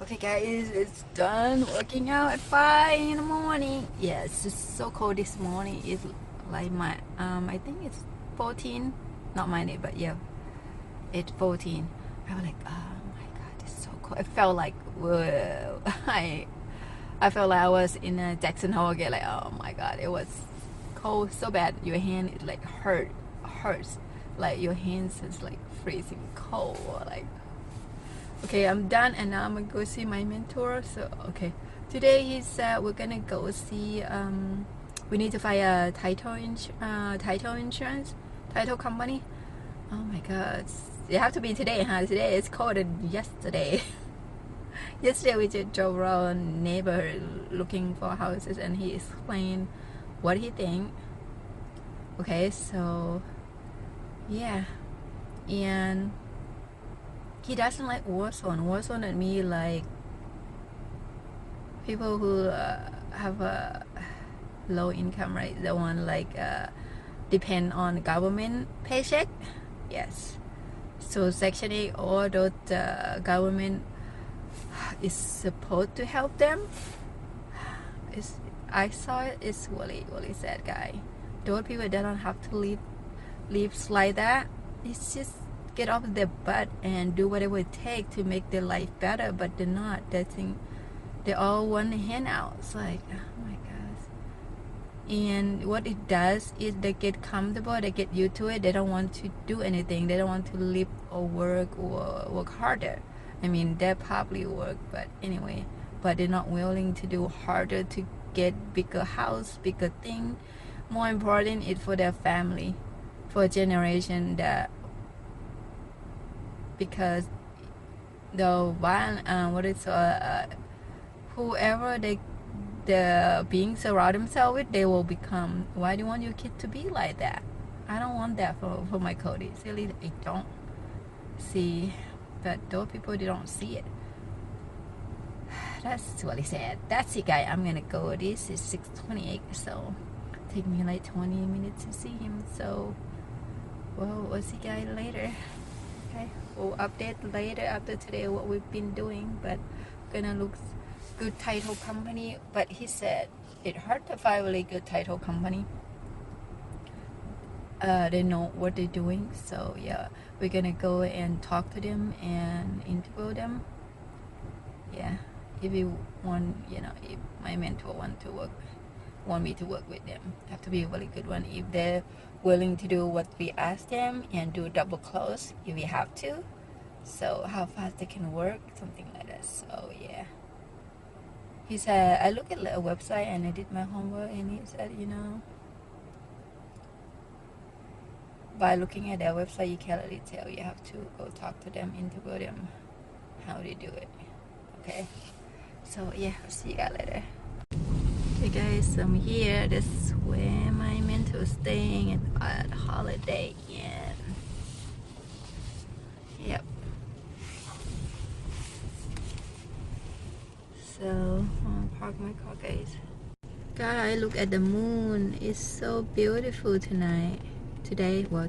Okay guys, it's done working out at 5 in the morning. Yeah, it's just so cold this morning. It's like my I think it's 14, not my name, but yeah, it's 14. I was like, oh my god, it's so cold. It felt like whoa. I felt like I was in a Jackson Hole again. Like, oh my god, it was cold so bad. Your hand is like hurts. Like your hands is like freezing cold. Like, okay, I'm done, and now I'm gonna go see my mentor. So okay, today he said we're gonna go see. We need to find a title insurance, title company. Oh my god, it have to be today, huh? Today it's colder than yesterday. Yesterday we just drove around neighborhood looking for houses, and he explained what he think. Okay, so yeah, and he doesn't like Warzone. Warzone and me like people who have a low income, right? The one like depend on government paycheck. Yes. So Section 8, although the government is supposed to help them, is I saw it. It's really sad, guy. Those people that don't have to live like that. It's just get off their butt and do whatever it takes to make their life better, but they're not. They think they all want handouts. Like, oh my gosh. And what it does is they get comfortable, they get used to it, they don't want to do anything, they don't want to live or work harder. I mean, they probably work, but anyway, but they're not willing to do harder to get bigger house, bigger thing. More important is for their family, for a generation that, because the one whoever the being surround themselves with, they will become. Why do you want your kid to be like that? I don't want that for my Cody. Silly, I don't see, but those people, they don't see it. That's what he said. That's it, guy. I'm gonna go. This is 6:28, so take me like 20 minutes to see him. So, well, we'll see guys later. Okay, we'll update later after today what we've been doing, but gonna look good title company. But he said it's hard to find really good title company. They know what they're doing, so yeah, we're gonna go and talk to them and interview them. Yeah, if you want, if my mentor want me to work with them, have to be a really good one. If they're willing to do what we ask them and do double close if we have to, so how fast they can work, something like that. So yeah, he said I looked at a website and I did my homework, and he said, by looking at their website you can't really tell. You have to go talk to them, interview them, how they do it. Okay, so yeah, I'll see you guys later. Hey guys, I'm here. This is where my mentor is staying at Holiday Inn. Yep. So I'm gonna park my car, guys. Guys, look at the moon. It's so beautiful tonight. Today, well,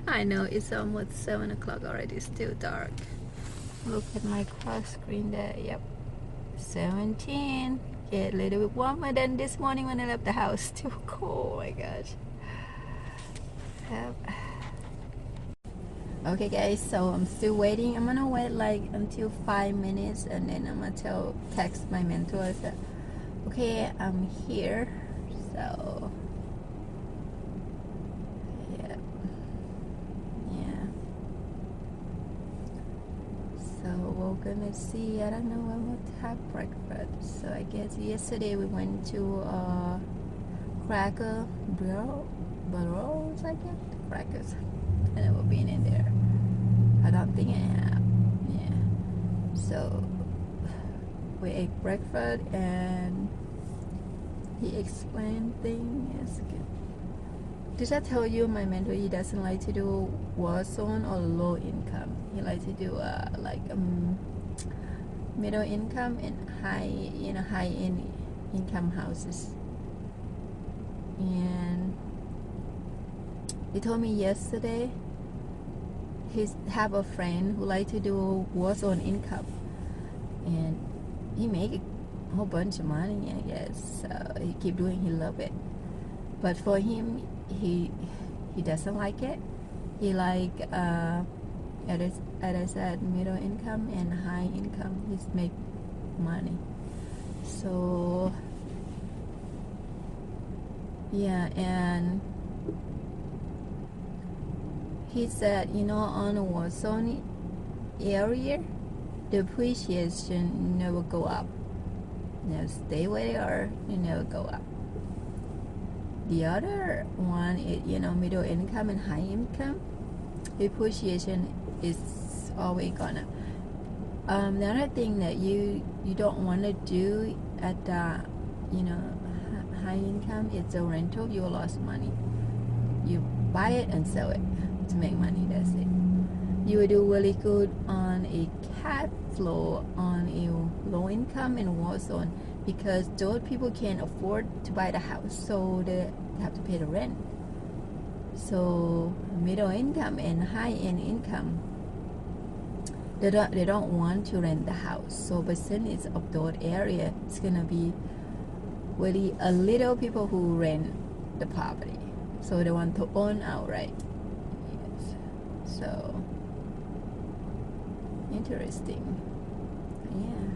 I know it's almost 7 o'clock already. It's still dark. Look at my car screen there. Yep, 17. Yeah, a little bit warmer than this morning when I left the house. Too cold. Oh my gosh. Yep. Okay guys, so I'm still waiting. I'm gonna wait like until 5 minutes, and then I'm gonna text my mentor. So, okay, I'm here. So yeah. So we're gonna see. I don't know when we'll have breakfast. So I guess yesterday we went to Cracker Barrels, I guess. Crackers. I never been in there. I don't think I have. Yeah. So we ate breakfast, and he explained things. Did I tell you my mentor, he doesn't like to do Warzone or low income? He likes to do middle income and high end income houses. And he told me yesterday he have a friend who like to do Warzone income. and he make a whole bunch of money, I guess. So he keep doing, he love it. But for him, he doesn't like it. He like as I said, middle income and high income. He's make money. So yeah, and he said, on a war zone area, the appreciation never go up. Stay where they are, you never go up. The other one is, middle income and high income, appreciation is always gonna. The other thing that you don't want to do at the, high income is the rental. You lost money. You buy it and sell it to make money. That's it. You will do really good on a cash flow on a low income and war zone, because those people can't afford to buy the house, so they have to pay the rent. So middle income and high end income, they don't want to rent the house. So percentage of those area is gonna be really a little people who rent the property. So they want to own outright. Yes. So interesting. Yeah.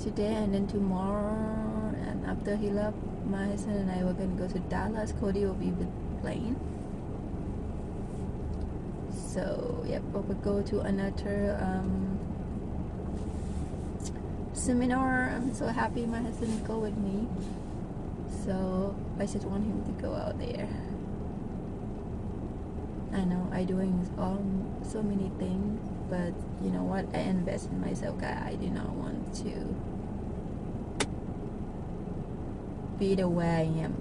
Today and then tomorrow, and after he left, my husband and I were gonna go to Dallas. Cody will be with plane. So yep, we will go to another seminar. I'm so happy my husband go with me. So I just want him to go out there. I know I doing so many things, but you know what? I invest in myself, guys. I do not want to be the way I am.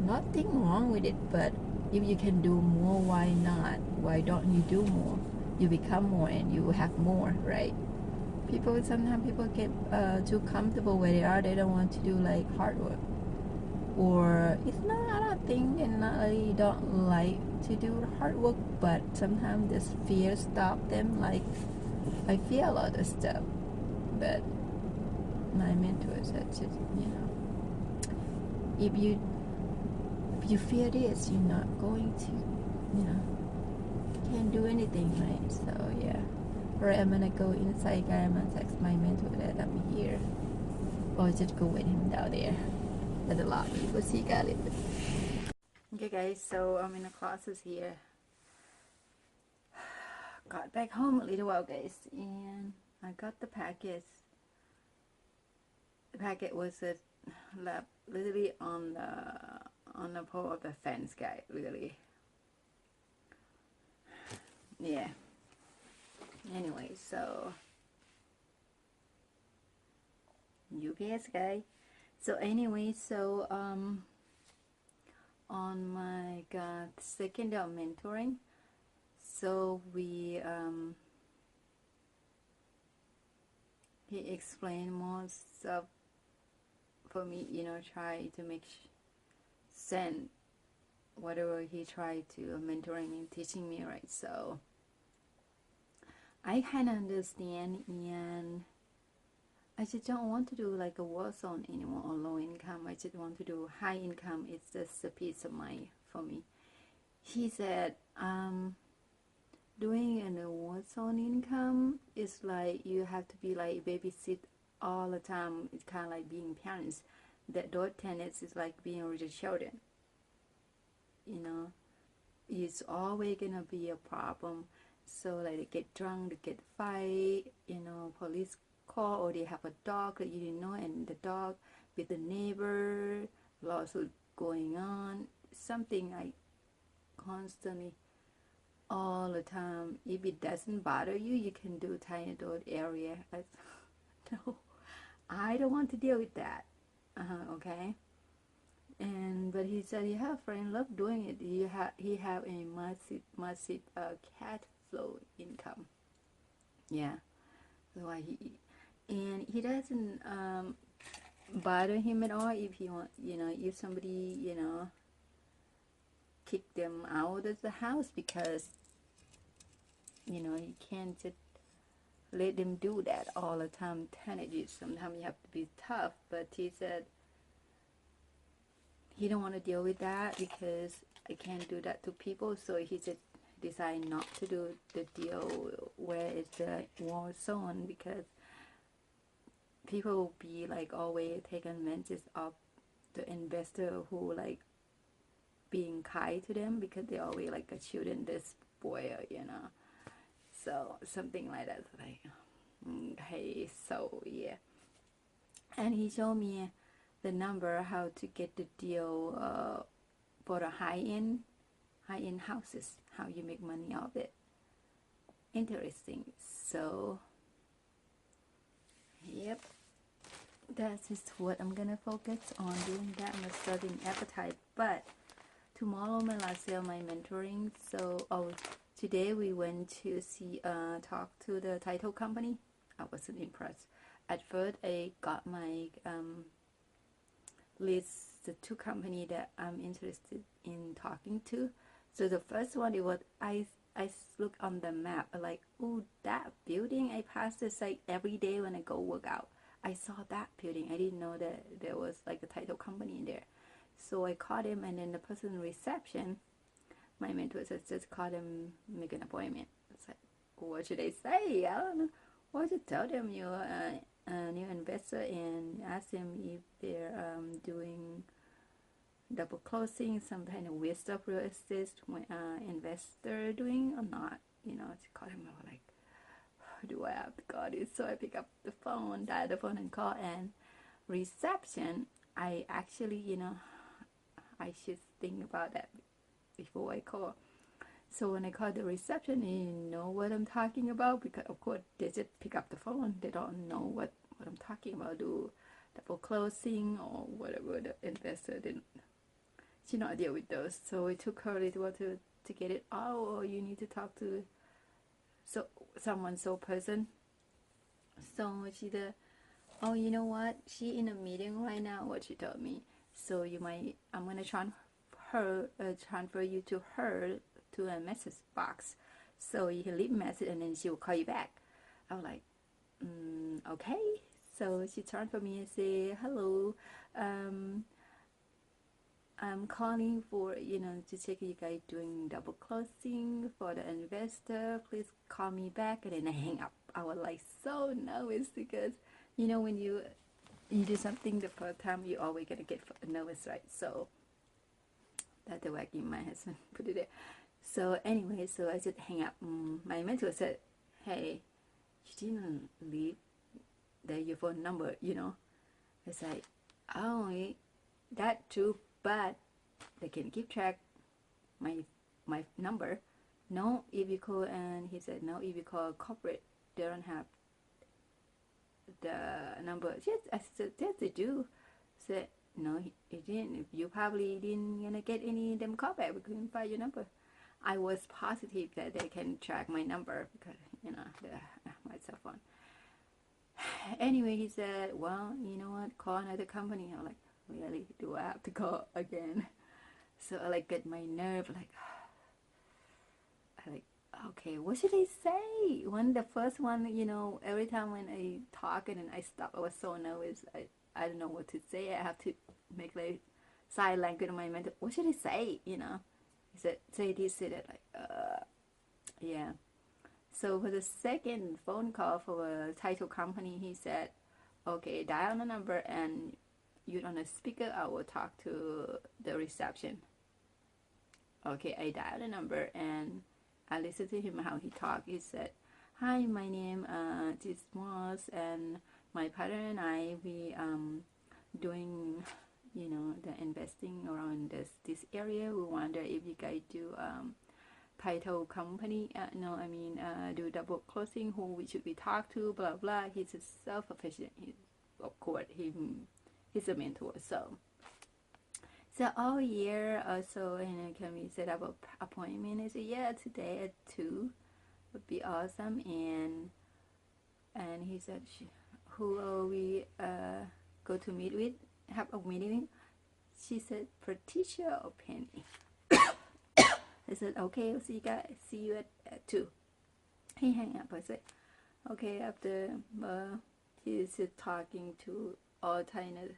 Nothing wrong with it, but if you can do more, why not? Why don't you do more? You become more and you have more, right? Sometimes people get too comfortable where they are. They don't want to do like hard work, or it's not, I don't think, and not really don't like to do hard work, but sometimes this fear stop them. Like I fear a lot of stuff, but my mentor said, if you fear this, you're not going to, can't do anything, right? So yeah. Right, I'm gonna go inside, guys. I'm gonna text my mentor that I'm here, or just go with him down there at the lobby. We'll see you guys later. Okay, guys. So I'm in the classes here. Got back home a little while, guys, and I got the package. The packet was left literally on the pole of the fence, guy. Really. Yeah. Anyway, so UPS guy. So anyway, so on my second day of mentoring, so we he explained more stuff for me, try to make sense whatever he tried to mentoring and teaching me, right? So I kind of understand, and I just don't want to do like a war zone anymore or low income. I just want to do high income. It's just a peace of mind for me. He said, doing a war zone income is like you have to be like babysit all the time. It's kind of like being parents. That those tenants is like being with the children. It's always gonna be a problem. So like they get drunk, they get fight, police call, or they have a dog that you didn't know, and the dog with the neighbor, lawsuit going on, something like constantly all the time. If it doesn't bother you, you can do tiny dot area. No, I don't want to deal with that. Okay. But he said he have friend love doing it. He have a massive cash flow income. Yeah. So he doesn't bother him at all if he want, if somebody, kick them out of the house, because you can't just let them do that all the time. Teenagers, sometimes you have to be tough. But he said he don't want to deal with that because I can't do that to people. So he just decided not to do the deal where it's a war zone, because people will be like always taking advantage of the investor who like being kind to them, because they always like a children this spoil, so something like that, like hey, so yeah. And he showed me the number how to get the deal for the high-end houses, how you make money out of it. Interesting. So yep, that is what I'm gonna focus on doing, that I'm studying appetite. But tomorrow my last day of my mentoring. So today we went to see talk to the title company. I wasn't impressed at first. I got my list, the 2 company that I'm interested in talking to. So the first one, it was I look on the map like, oh, that building I pass this like every day when I go work out. I saw that building. I didn't know that there was like a title company in there. So I called him, and then the person in reception, my mentor says, just call them, make an appointment. It's like, what should I say? I don't know. Or just tell them you're a new investor and ask them if they're doing double closing, some kind of weird stuff real estate investor doing or not. To call them, like, do I have to call this? So I pick up the phone, dial the phone, and call. And reception, I actually, I should think about that before I call. So when I call the reception, they know what I'm talking about, because of course they just pick up the phone. They don't know what I'm talking about, do double closing or whatever. The investor didn't, she not deal with those. So it took her a little while to get it. Oh, you need to talk to someone, person. So she said, oh, you know what? She in a meeting right now. What she told me. So I'm gonna transfer you to her, to a message box. So you can leave a message and then she will call you back. I was like, okay. So she transferred me and say, hello, I'm calling for, to check you guys doing double closing for the investor. Please call me back. And then I hang up. I was like so nervous, because, when you do something the first time, you always gonna get nervous, right? So that's the way my husband put it there. So anyway, so I just hang up. My mentor said, hey, you didn't leave your phone number, It's like, oh, that too, but they can keep track my number. No, if you call, and he said, no, if you call corporate, they don't have the number. Yes, I said, yes, they do. Said, no, he didn't. You probably didn't gonna get any of them call back. We couldn't find your number. I was positive that they can track my number, because my cell phone. Anyway, he said, well, you know what, call another company. I'm like, really, do I have to call again? So I like get my nerve, like, okay, what should I say? When the first one, every time when I talk and then I stop, I was so nervous. I don't know what to say. I have to make like sign language in my mental. What should I say? He said, say this, say that, like, yeah. So for the second phone call for a title company, he said, okay, dial the number and you're on a speaker. I will talk to the reception. Okay, I dialed the number and I listened to him how he talked. He said, hi, my name is Moss, and my partner and I, we doing, the investing around this area. We wonder if you guys do title company, do double closing, who we should be talk to, blah blah. He's a self-sufficient. Of course, he's a mentor. So all year so, and can we set up an appointment? I said, yeah, today at 2 would be awesome. And he said, who will we go to meet with, have a meeting? She said, Patricia or Penny. I said, okay, see you at 2. He hang up. I said, Okay, after he's talking to all kind of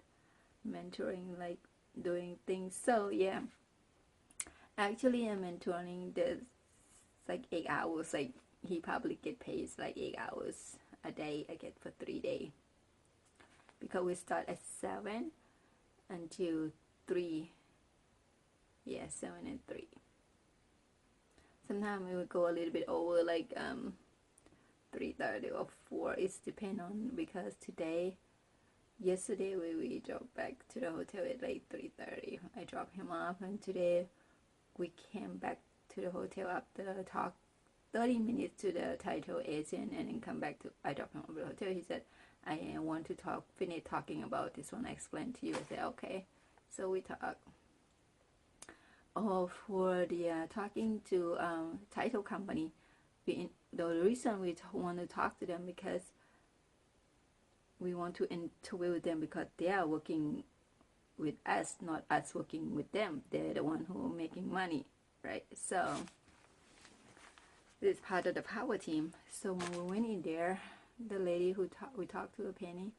mentoring, like doing things. So yeah, actually I'm mentoring this like 8 hours. Like he probably get paid like 8 hours a day. I get for 3 days because we start at 7 until 3. Yeah, 7 and 3. Sometimes we would go a little bit over, like 3:30 or 4. It's depend on, because yesterday we drove back to the hotel at like 3:30. I dropped him off, and today we came back to the hotel after talk 30 minutes to the title agent, and then come back to, I dropped him off at the hotel. He said, I want to finish talking about this one. I explained to you. I said, okay. So we talk. Oh, for the talking to title company, the reason we want to talk to them, because we want to interview them, because they are working with us, not us working with them. They're the one who are making money, right? So this is part of the power team. So when we went in there, the lady who we talked to, Penny,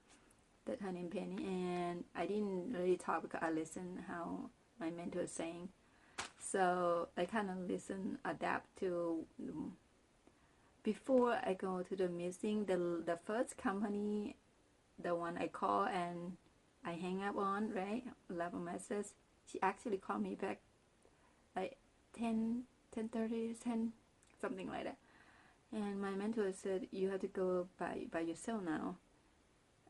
that her name Penny, and I didn't really talk because I listened how my mentor is saying. So I kind of listen, adapt to. Before I go to the meeting, the first company, the one I call and I hang up on, right, left a message. She actually called me back like 10:30, 10, something like that. And my mentor said, you have to go by yourself now.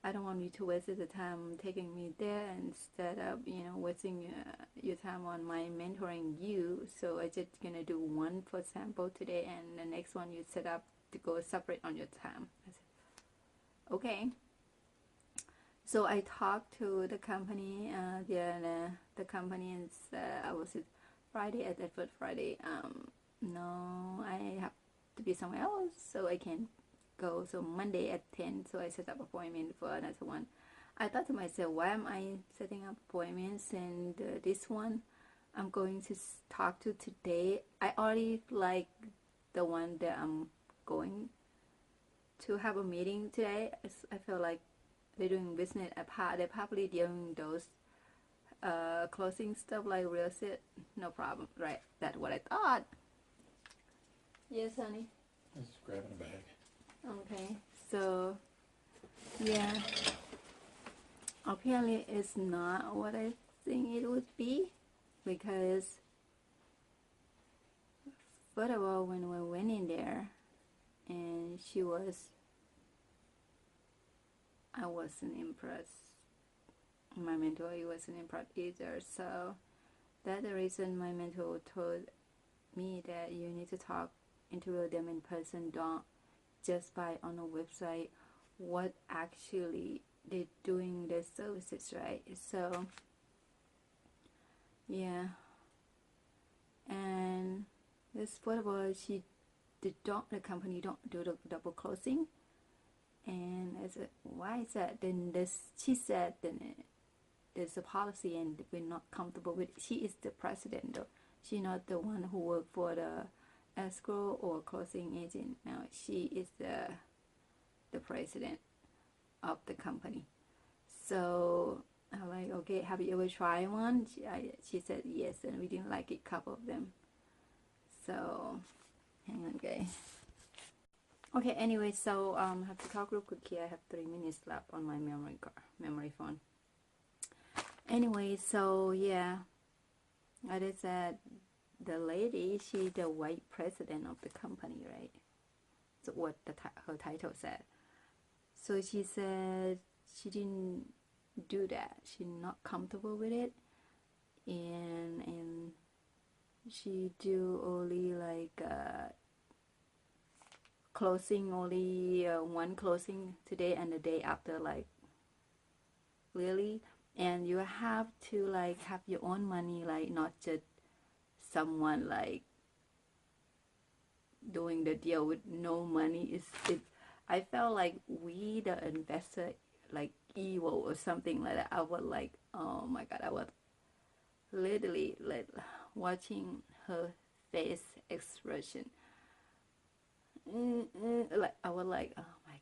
I don't want you to waste the time taking me there instead of, wasting your time on my mentoring you. So I just gonna do one for sample today, and the next one you set up to go separate on your time. I said, okay. So I talked to the company, the company, and I was Friday at Edward Friday. No, I have to be somewhere else, so I can go. So Monday at 10, so I set up appointment for another one. I thought to myself, why am I setting up appointments, and this one I'm going to talk to today, I already like the one that I'm going to have a meeting today. I feel like they're doing business apart. They're probably doing those closing stuff like real estate. No problem, right? That's what I thought. Yes, honey. I was grabbing a bag. Okay, so yeah, apparently it's not what I think it would be, because first of all, when we went in there, and I wasn't impressed. My mentor, he wasn't impressed either. So that's the reason my mentor told me that you need to interview them in person. Don't just buy on a website what actually they're doing their services, right? So yeah, and this portable, the company don't do the double closing. And I said, why is that? Then she said, then there's a policy and we're not comfortable with it. She is the president though. She's not the one who worked for the escrow or closing agent. Now she is the president of the company. So I'm like, okay, have you ever tried one? She said yes, and we didn't like it, couple of them. So hang on, guys. Okay, anyway, so I have to talk real quick here. I have 3 minutes left on my memory phone. Anyway, so yeah, like I said, the lady, she's the white president of the company, right? So what her title said. So she said she didn't do that. She's not comfortable with it, and she do only like closing, only one closing today and the day after, like really. And you have to like have your own money, like not just someone like doing the deal with no money. I felt like we the investor like evil or something like that. I was like, oh my god, I was literally like watching her face expression. Like I was like, oh my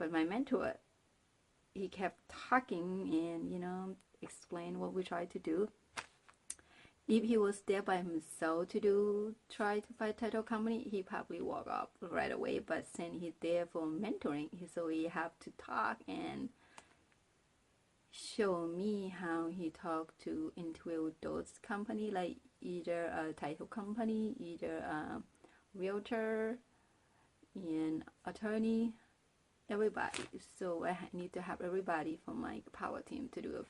But my mentor, he kept talking and, you know, explain what we try to do. If he was there by himself to try to find title company, he probably walk off right away. But since he's there for mentoring, so he have to talk and show me how he talk to interview those company, like either a title company, either a realtor, and attorney, everybody. So I need to have everybody from my power team to do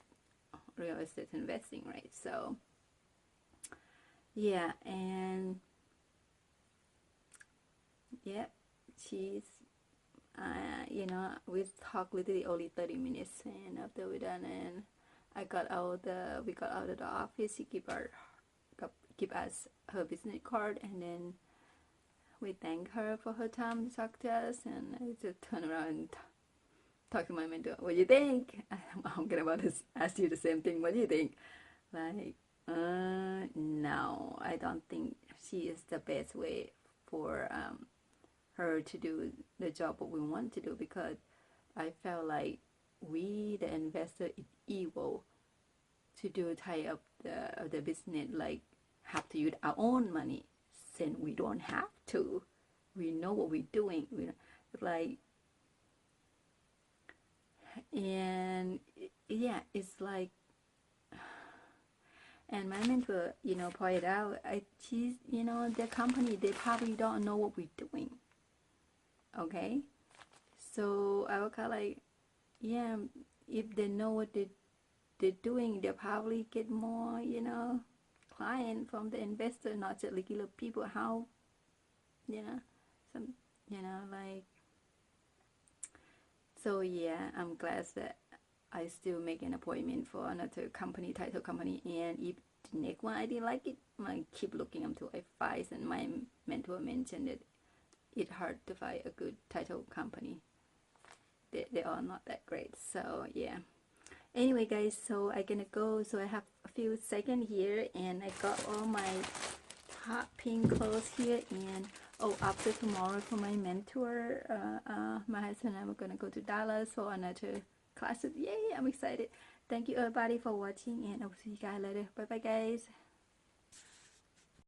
real estate investing, right? So yeah, and yeah, she's you know, we talked literally only 30 minutes, and after we done, and we got out of the office. She give us her business card, and then we thank her for her time to talk to us, and I just turn around and talk to my mentor. What do you think? I'm gonna about to ask you the same thing. What do you think? Like, no, I don't think she is the best way for her to do the job what we want to do, because I felt like we, the investor, is evil to do tie up the business, like have to use our own money, since we don't have to. We know what we're doing. Like, and yeah, it's like, and my mentor, you know, pointed out, she's, you know, the company, they probably don't know what we're doing. Okay, so I was kind of like, yeah, if they know what they're doing, they'll probably get more, you know, client from the investor, not just regular people. How, you know, some, you know, like, so yeah, I'm glad that I still make an appointment for another company, title company, and if the next one I didn't like it, I keep looking until I find. And my mentor mentioned that it's hard to find a good title company. They are not that great. So yeah. Anyway, guys, so I'm gonna go. So I have a few seconds here, and I got all my hot pink clothes here. And oh, after tomorrow for my mentor, my husband and I are gonna go to Dallas for another classes. Yay, I'm excited. Thank you everybody for watching, and I'll see you guys later. Bye bye, guys.